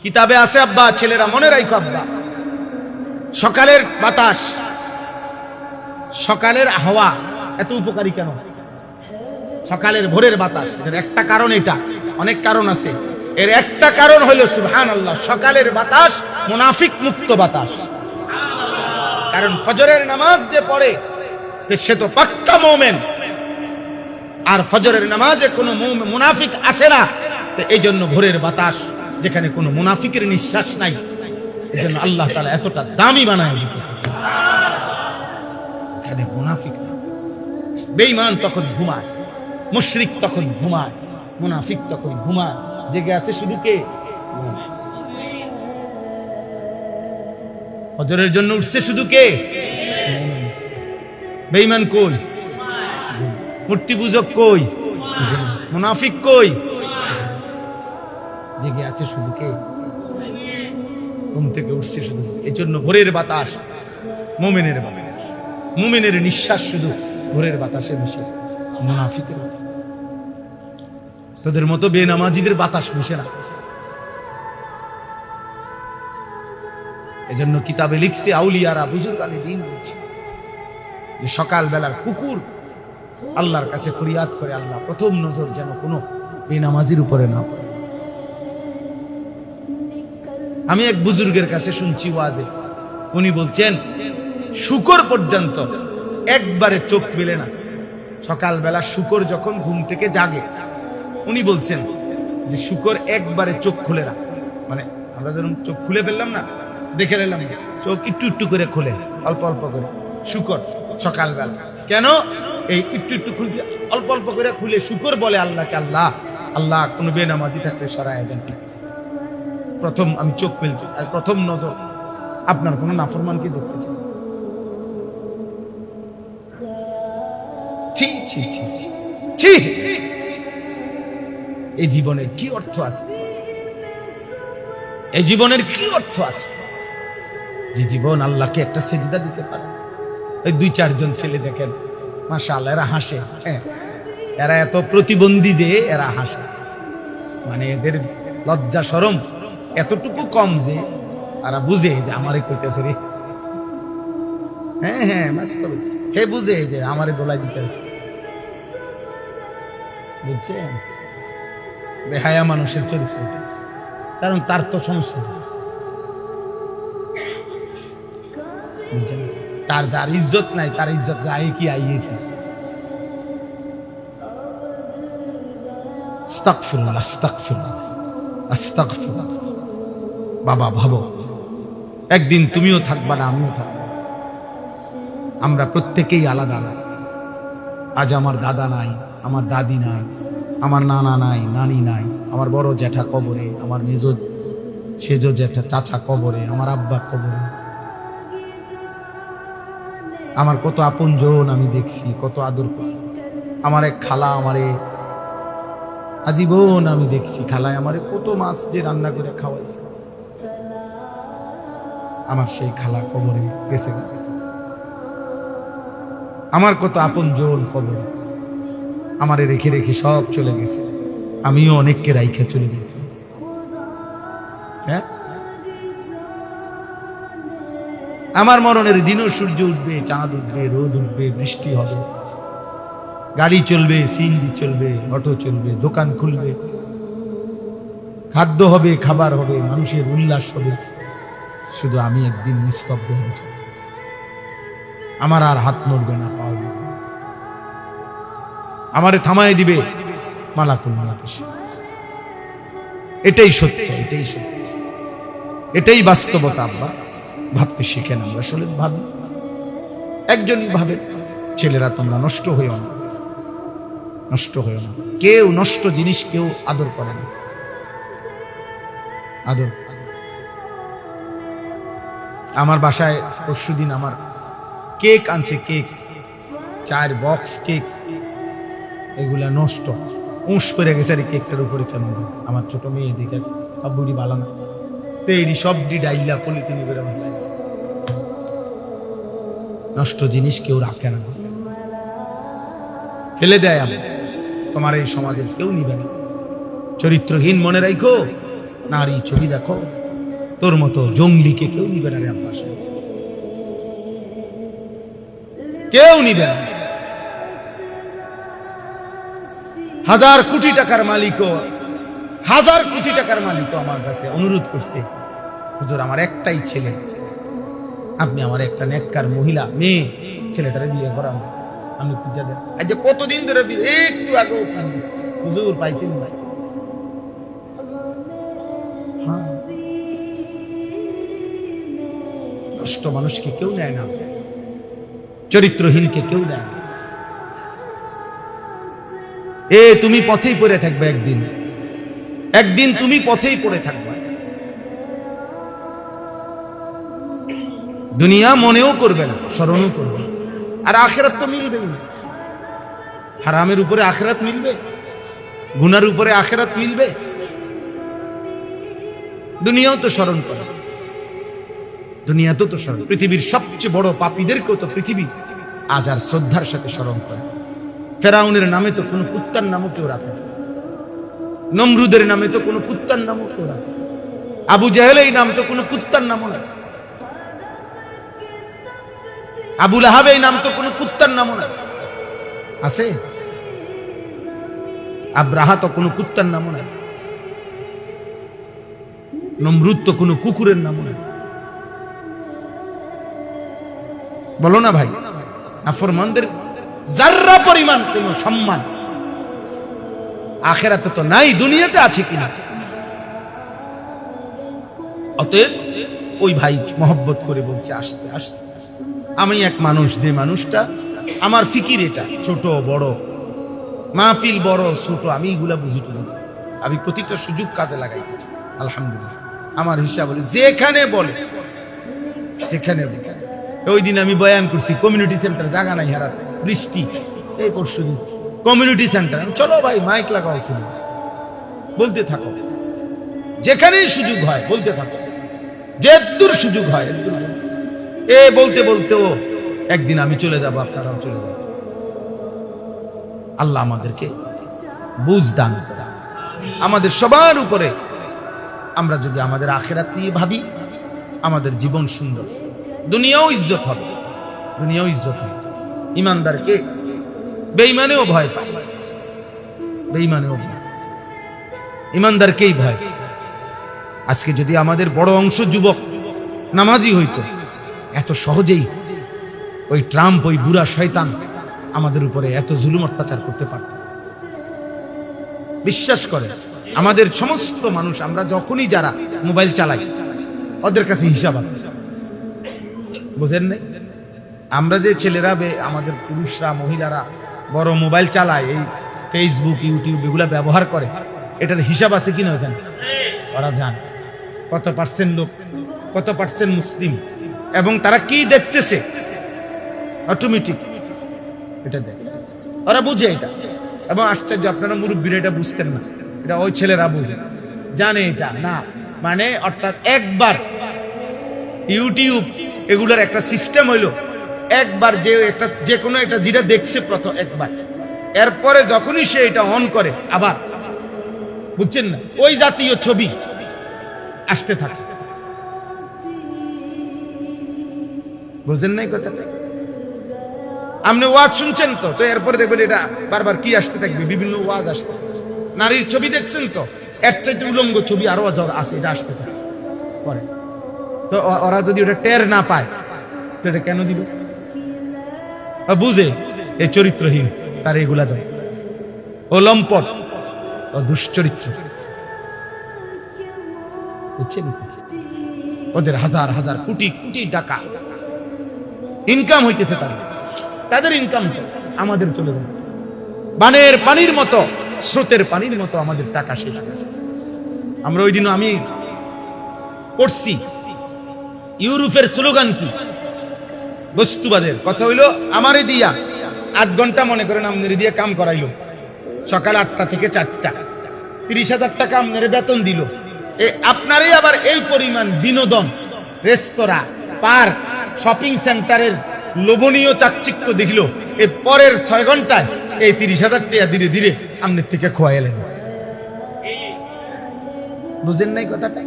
কিতাবে আছে আব্বা, ছেলেরা মনে রাখো আব্বা, সকালের বাতাস, সকালের হাওয়া এত উপকারী কেন? সকালের ভোরের বাতাস, এর একটা কারণ, এটা অনেক কারণ আছে, এর একটা কারণ হলো সুবহানাল্লাহ, সকালের বাতাস মুনাফিক মুক্ত বাতাস। কারণ ফজরের নামাজ যে পড়ে সে তো পাক্কা মুমিন, আর ফজরের নামাজে কোনো মুনাফিক আসে না। এই জন্য ভোরের বাতাস, যেখানে কোনো মুনাফিকের নিঃশ্বাস নাই, এই জন্য আল্লাহ তাআলা এতটা দামি বানায় দিয়েছে। এখানে মুনাফিক না, বেঈমান তখন ঘুমায়, মুশরিক তখন ঘুমায়, মুনাফিক তখন ঘুমায়, জেগে আছে শুধু কে? ফজরের জন্য উঠছে শুধু কে? বেঈমান কই? মূর্তি পূজক কই? মুনাফিক কই? জেগে আছে শুধু কে? ঘুম থেকে উঠছে শুধু। এই জন্য ভোরের বাতাস মুমিনের বাতাস, মুমিনের নিঃশ্বাস শুধু ভোরের বাতাসে মিশে, মুনাফিকের তোদের মতো বেনামাজিদের বাতাস মিশে না। এজন্য কিতাবে লিখছে আউলিয়ারা, বুজুর্গানে দিন বলছে যে সকাল বেলার কুকুর আল্লাহর কাছে ফরিয়াদ করে, আল্লাহ প্রথম নজর যেন কোনো বেনামাজির উপরে না পড়ে। আমি এক বুজুর্গের কাছে শুনছি ওয়াজে, উনি বলছেন শুকর পর্যন্ত একবারে চোখ মেলে না। সকালবেলা শুকর যখন ঘুম থেকে জাগে, উনি বলছেন যে শুকর একবারে চোখ খুলে না, মানে আমরা যেরকম চোখ খুলে ফেললাম না, দেখে নিলাম, চোখ একটু একটু করে খুলে, অল্প অল্প করে শুকর সকালবেলা। কেন এই একটু একটু খুলতে, অল্প অল্প করে খুলে শুকর বলে আল্লাহকে, আল্লাহ আল্লাহ কোনো বেনামাজি থাকলে সরায় দেন। প্রথম আমি চোখ ফেলছি, প্রথম নজর আপনার কোনো নাফরমানকে দেখতে চাই। এই জীবনের কি অর্থ আছে? এই জীবনের কি অর্থ আছে যে জীবন আল্লাহকে একটা সেজদা দিতে পারে? এই 2-4 জন ছেলে দেখেন, মাশাআল্লাহ, এরা হাসে। হ্যাঁ, এরা এত প্রতিবন্ধী যে এরা হাসে, মানে এদের লজ্জা শরম এতটুকু কম যে এরা বুঝে যে আমারে কইতেছে রে। হ্যাঁ হ্যাঁ, মস্ত হে বুঝে যে আমারে দোলাই দিতেছে, বুঝছেন? বেহায়া মানুষের চরিত্র, কারণ তার তো সমস্যা, বুঝছেন? তার যার ইজ্জত নাই, তার ইজ্জত যায় কি আইয়ে কি। আস্তাগফিরুল্লাহ, আস্তাগফিরুল্লাহ, আস্তাগফিরুল্লাহ। বাবা ভাবো, একদিন তুমিও থাকবা না, আমিও থাকবো, আমরা প্রত্যেকেই আলাদা আলাদা। আজ আমার দাদা নাই, আমার দাদি নাই, আমার নানা নাই, নানি নাই, আমার বড় জ্যাঠা কবরে, আমার সেজ জ্যাঠা চাচা কবরে, আমার আব্বা কবরে। আমার কত আপনজন আমি দেখছি, কত আদর করছি। আমার এক খালা আমারে আজীবন আমি দেখছি, খালায় আমারে কত মাছ যে রান্না করে খাওয়াইছে। আমার সেই খালা কবরে গেছে, আমার কত আপনজন কবরে আমারে রেখে রেখে সব চলে গেছে। আমিও অনেককে রাইখে চলে যেত। হ্যাঁ, আমার মরণের দিনও সূর্য উঠবে, চাঁদ উঠবে, রোদ উঠবে, বৃষ্টি হবে, গাড়ি চলবে, সিএনজি চলবে, অটো চলবে, দোকান খুলবে, খাদ্য হবে, খাবার হবে, মানুষের উল্লাস হবে। শুধু আমি একদিন নিস্তব্ধ হয়ে যাব, আমার আর হাত নড়বে না, পাও নড়বে না, আমারে থামায় দিবে মালাকুল মউত। এটাই সত্য, এটাই সত্য, এটাই বাস্তবতা। আমরা ভাবতে শিখেন, আমরা আসলে ভাবি, একজন ভাবে। ছেলেরা তোমরা নষ্ট হইও না, নষ্ট হইও না। কেউ নষ্ট জিনিস কেউ আদর করে না, আদর। আমার বাসায় পরশুদিন আমার কেক আনছে, কেক 4 বক্স কেক, এগুলা নষ্ট, উঁশ পড়ে গেছে। আর কেকটার উপরে কেন? আমার ছোট মেয়ে দেখে কাবুড়ি ভালো না, তেরি সবটি ডাইলা পলিথিন করে ভালো লাগছে। নষ্ট জিনিস কেউ রাখে না, ফেলে দেয়। আমি তোমার এই সমাজের কেউ নিবে না। চরিত্রহীন মনে রাখো, নারী ছবি দেখো, তোর মতো জঙ্গলিকে কেউ নিবে না রে আব্বাস, কেউ নিবে না। হাজার কোটি টাকার মালিকও, হাজার কোটি টাকার মালিকও আমার কাছে অনুরোধ করছে, হুজুর আমার একটাই ছেলে, আপনি আমার একটা নেককার মহিলা মেয়ে ছেলেটারে বিয়ে করান, আমি পূজা দেন। আজ কতদিন ধরে একটু আগেও হুজুর পাইছেন ভাই। নষ্ট মানুষকে কেউ নেয় না, চরিত্রহীনকে কেউ নেয় না। তুমি পথেই পড়ে থাকবে, একদিন একদিন তুমি পথেই পড়ে থাকবে। দুনিয়া মনেও করবে না, স্মরণও করবে না, আর আখিরাত তো মিলবে না। হারামের উপরে আখিরাত মিলবে, গুনার উপরে আখিরাত মিলবে। দুনিয়াও তো স্মরণ করে, দুনিয়াতেও তো স্মরণ। পৃথিবীর সবচেয়ে বড় পাপীদেরকেও তো পৃথিবী আজ আর শ্রদ্ধার সাথে স্মরণ করে। ফেরাউনের নামে তো কোনো কুত্তার নামও কেউ রাখে না, নমরুদের নামে তো কোনো কুত্তার নামও কেউ রাখে, আবু জাহেল এই নাম তো কোনো কুত্তার নামও নাই, আবু লাহাব এই নাম তো কোনো কুত্তার নামও নাই আছে, আব্রাহা তো কোনো কুত্তার নামও নাই, নমরুদ তো কোনো কুকুরের নামও নাই। বলো না ভাই, নাফরমানদের যাররা পরিমাণ কোনো সম্মান আখিরাতে তো নাই, দুনিয়াতে আছে কিনা। অতএব ওই ভাই মহব্বত করে বলছে আসতে আসছে। আমি এক মানুষ, যে মানুষটা আমার ফিকির এটা, ছোট বড় মাহফিল বড় ছোট আমি এগুলা বুঝি টুঝি, আমি প্রতিটা সুযোগ কাজে লাগাইছি আলহামদুলিল্লাহ। আমার হিসাব বলে যেখানে বলে, যেখানে ওই দিন আমি বয়ান করছি কমিউনিটি সেন্টার, জায়গা নাই হারা, বৃষ্টি এই পরশু দিন কমিউনিটি সেন্টার, চলো ভাই মাইক লাগাও, শুনো, বলতে থাকো, যেখানেই সুযোগ হয় বলতে থাকো, যে দূর সুযোগ হয় বলতে বলতেও একদিন আমি চলে যাব, আপনারাও চলে যাবেন। আল্লাহ আমাদেরকে বুঝ দান করেন। আমাদের সবার উপরে আমরা যদি আমাদের আখিরাত নিয়ে ভাবি, আমাদের জীবন সুন্দর, দুনিয়াও ইজ্জত হবে, দুনিয়াও ইজ্জত হবে। ইমানদারকে বেঈমানেও ভয় পায়, বেঈমানেও ভয়, ইমানদারকেই ভয়। আজকে যদি আমাদের বড় অংশ যুবক নামাজি হইতো, এত সহজেই ওই ট্রাম্প, ওই বুড়া শয়তান আমাদের উপরে এত জুলুম অত্যাচার করতে পারত। বিশ্বাস করে আমাদের সমস্ত মানুষ, আমরা যখনই যারা মোবাইল চালাই ওদের কাছে হিসাব আছে, বুঝেন নাই? আমরা যে ছেলেরা, আমাদের পুরুষরা মহিলারা বড় মোবাইল চালায়, এই ফেসবুক ইউটিউব এগুলা ব্যবহার করে, এটার হিসাব আছে কিনা জানে? ওরা জানে কত পার্সেন্ট লোক, কত পার্সেন্ট মুসলিম, এবং তারা কি দেখতেছে অটোমেটিক এটা দেখ, ওরা বুঝে এটা। এবং আশ্চর্য, আপনারা মুরব্বীরা এটা বুঝতেন না, এটা ওই ছেলেরা বুঝে, জানে এটা না। মানে অর্থাৎ একবার ইউটিউব এগুলোর একটা সিস্টেম হইলো, একবার যে কোনো একটা যেটা দেখছে প্রথম একবার, এরপরে যখনই সে এটা অন করে আবার, বুঝছেন না, ওই জাতীয় ছবি আসতে থাকে। বুঝেন নাই কথাটা? আপনি ওয়াজ শুনছেন তো এরপরে দেখবেন এটা বারবার কি আসতে থাকবে, বিভিন্ন ওয়াজ আসতে। নারীর ছবি দেখছেন তো, এর চাইতে উলঙ্গ ছবি আরো আছে, এটা আসতে থাকে পরে। তো ওরা যদি ওটা টের না পায় তো এটা কেন দিবে? বুঝে এই চরিত্রহীন, তার এগুলা দেয়, ও লম্পট, ও দুশ্চরিত্র, বুঝছেন? ওদের হাজার হাজার কোটি কোটি টাকা ইনকাম হইতেছে, তাদের ইনকাম আমাদের চলে যাবে বানের পানির মতো, স্রোতের পানির মতো আমাদের টাকা শেষ হয়ে যাবে। আমরা ওই দিন আমি পড়ছি, ইউরোপের স্লোগান কি? বস্তুবাদের কথা হইলো, আমারে দিয়া 8 ঘন্টা মনে করেন আপনারে দিয়ে কাম করাইলো, সকাল 8টা থেকে 4টা, 30,000 টাকা আপনারে বেতন দিল। আপনারই আবার এই পরিমাণ বিনোদন, রেস্তোরাঁ, পার্ক, শপিং সেন্টারের লোভনীয় চাকচিক্য দেখলো, এই পরের 6 ঘন্টায় এই 30,000 টাকা ধীরে ধীরে আপনার থেকে খোয়াইলেন। বুঝেন নাই কথাটা?